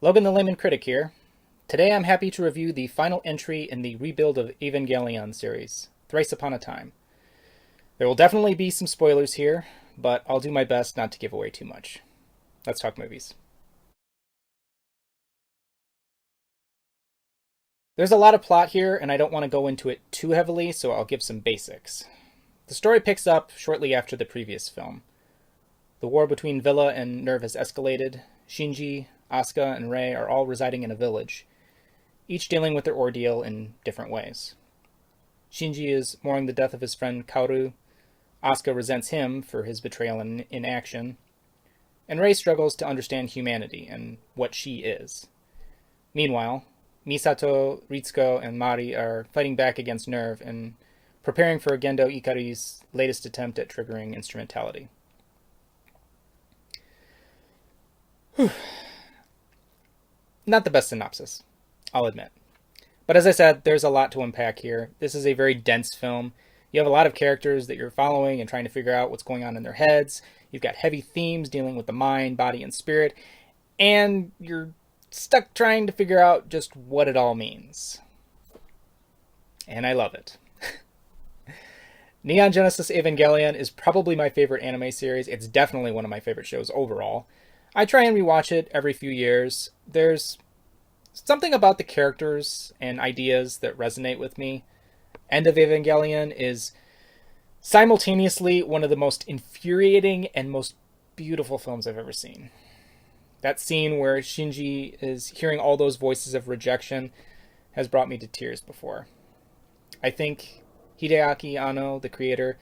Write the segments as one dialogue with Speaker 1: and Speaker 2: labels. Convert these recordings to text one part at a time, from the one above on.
Speaker 1: Logan the Layman Critic here. Today I'm happy to review the final entry in the Rebuild of Evangelion series, Thrice Upon a Time. There will definitely be some spoilers here, but I'll do my best not to give away too much. Let's talk movies. There's a lot of plot here, and I don't want to go into it too heavily, so I'll give some basics. The story picks up shortly after the previous film. The war between Villa and Nerve has escalated. Shinji, Asuka, and Rei are all residing in a village, each dealing with their ordeal in different ways. Shinji is mourning the death of his friend Kaoru. Asuka resents him for his betrayal and inaction. And Rei struggles to understand humanity and what she is. Meanwhile, Misato, Ritsuko, and Mari are fighting back against Nerve and preparing for Gendo Ikari's latest attempt at triggering instrumentality. Not the best synopsis, I'll admit. But as I said, there's a lot to unpack here. This is a very dense film. You have a lot of characters that you're following and trying to figure out what's going on in their heads. You've got heavy themes dealing with the mind, body, and spirit. And you're stuck trying to figure out just what it all means. And I love it. Neon Genesis Evangelion is probably my favorite anime series. It's definitely one of my favorite shows overall. I try and rewatch it every few years. There's something about the characters and ideas that resonate with me. End of Evangelion is simultaneously one of the most infuriating and most beautiful films I've ever seen. That scene where Shinji is hearing all those voices of rejection has brought me to tears before. I think Hideaki Anno, the creator,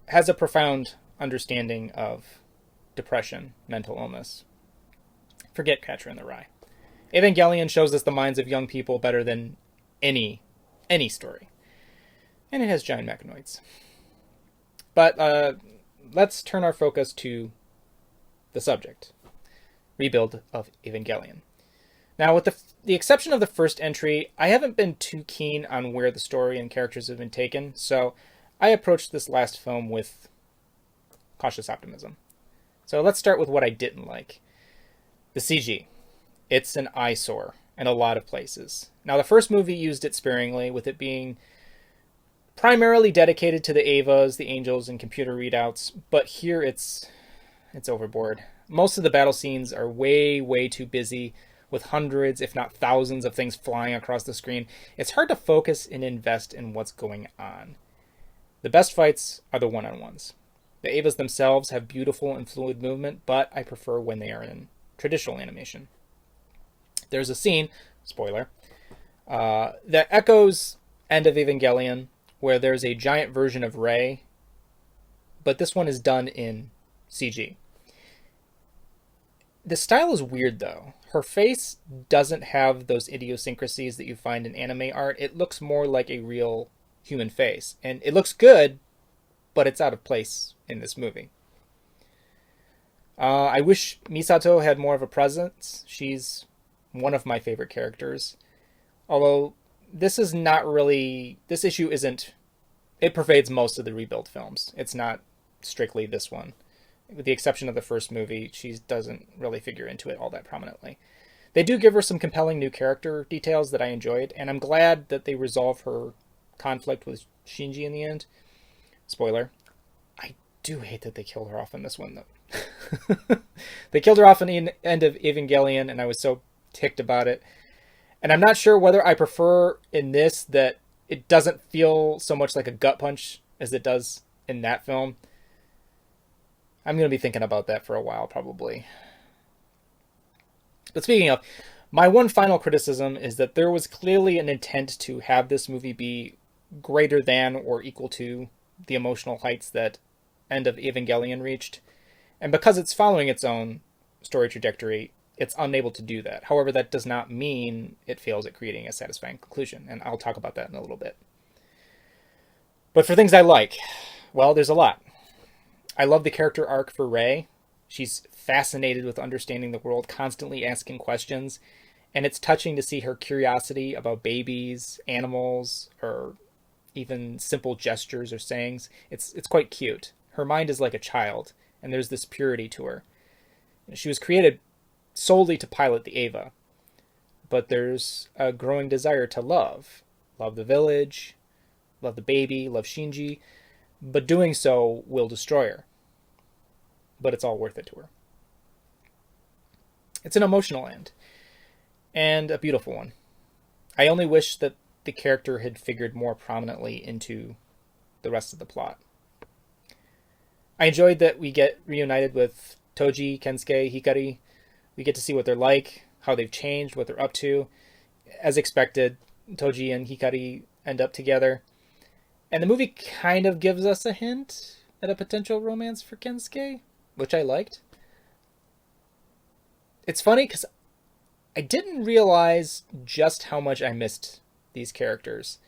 Speaker 1: has a profound understanding of depression, mental illness. Forget Catcher in the Rye. Evangelion shows us the minds of young people better than any story. And it has giant mechanoids. But let's turn our focus to the subject. Rebuild of Evangelion. Now, with the exception of the first entry, I haven't been too keen on where the story and characters have been taken, so I approached this last film with cautious optimism. So let's start with what I didn't like. The CG. It's an eyesore in a lot of places. Now, the first movie used it sparingly, with it being primarily dedicated to the Evas, the angels, and computer readouts, but here it's overboard. Most of the battle scenes are way too busy, with hundreds, if not thousands, of things flying across the screen. It's hard to focus and invest in what's going on. The best fights are the one-on-ones. The Evas themselves have beautiful and fluid movement, but I prefer when they are in traditional animation. There's a scene, spoiler, that echoes End of Evangelion, where there's a giant version of Rei, but this one is done in CG. The style is weird, though. Her face doesn't have those idiosyncrasies that you find in anime art. It looks more like a real human face, and it looks good, but it's out of place in this movie. I wish Misato had more of a presence. She's one of my favorite characters. Although this issue isn't, it pervades most of the rebuild films. It's not strictly this one. With the exception of the first movie, she doesn't really figure into it all that prominently. They do give her some compelling new character details that I enjoyed, and I'm glad that they resolve her conflict with Shinji in the end. Spoiler. I do hate that they killed her off in this one, though. They killed her off in the end of Evangelion, and I was so ticked about it. And I'm not sure whether I prefer in this that it doesn't feel so much like a gut punch as it does in that film. I'm going to be thinking about that for a while, probably. But speaking of, my one final criticism is that there was clearly an intent to have this movie be greater than or equal to the emotional heights that End of Evangelion reached. And because it's following its own story trajectory, it's unable to do that. However, that does not mean it fails at creating a satisfying conclusion, and I'll talk about that in a little bit. But for things I like, well, there's a lot. I love the character arc for Rei. She's fascinated with understanding the world, constantly asking questions, and it's touching to see her curiosity about babies, animals, or even simple gestures or sayings. It's quite cute. Her mind is like a child, and there's this purity to her. She was created solely to pilot the Eva, but there's a growing desire to love the village, love the baby, love Shinji, but doing so will destroy her. But it's all worth it to her. It's an emotional end, and a beautiful one. I only wish that the character had figured more prominently into the rest of the plot. I enjoyed that we get reunited with Toji, Kensuke, Hikari. We get to see what they're like, how they've changed, what they're up to. As expected, Toji and Hikari end up together. And the movie kind of gives us a hint at a potential romance for Kensuke, which I liked. It's funny because I didn't realize just how much I missed these characters.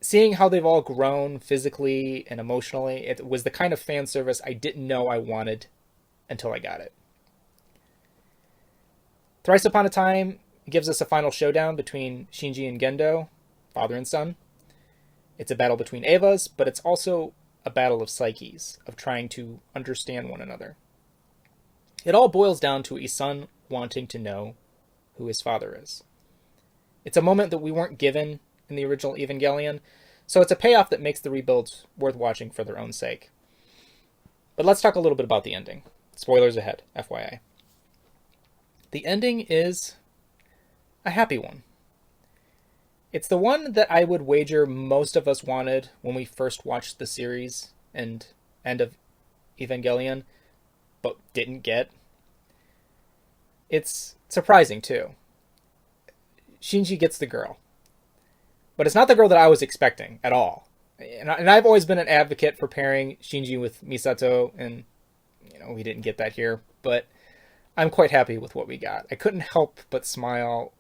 Speaker 1: Seeing how they've all grown physically and emotionally, it was the kind of fan service I didn't know I wanted until I got it. Thrice Upon a Time gives us a final showdown between Shinji and Gendo, father and son. It's a battle between Evas, but it's also a battle of psyches, of trying to understand one another. It all boils down to a son wanting to know who his father is. It's a moment that we weren't given in the original Evangelion, so it's a payoff that makes the rebuilds worth watching for their own sake. But let's talk a little bit about the ending. Spoilers ahead, FYI. The ending is a happy one. It's the one that I would wager most of us wanted when we first watched the series and end of Evangelion, but didn't get. It's surprising, too. Shinji gets the girl. But it's not the girl that I was expecting at all. And I've always been an advocate for pairing Shinji with Misato, and we didn't get that here, but I'm quite happy with what we got. I couldn't help but smile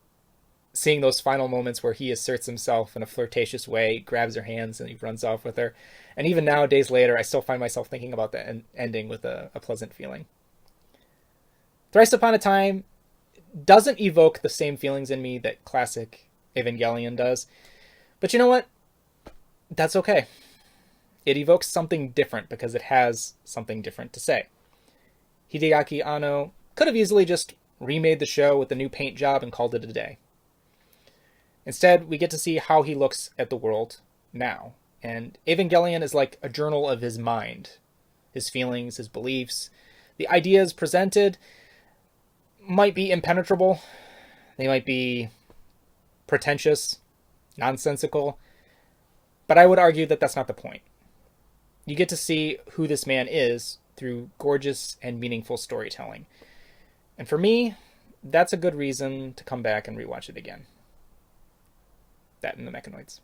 Speaker 1: seeing those final moments where he asserts himself in a flirtatious way, grabs her hands, and he runs off with her. And even now, days later, I still find myself thinking about the ending with a pleasant feeling. Thrice Upon a Time doesn't evoke the same feelings in me that classic Evangelion does. But you know what? That's okay. It evokes something different because it has something different to say. Hideaki Anno could have easily just remade the show with a new paint job and called it a day. Instead, we get to see how he looks at the world now. And Evangelion is like a journal of his mind, his feelings, his beliefs. The ideas presented might be impenetrable. They might be pretentious, nonsensical. But I would argue that that's not the point. You get to see who this man is through gorgeous and meaningful storytelling. And for me, that's a good reason to come back and rewatch it again. That and the Mechanoids.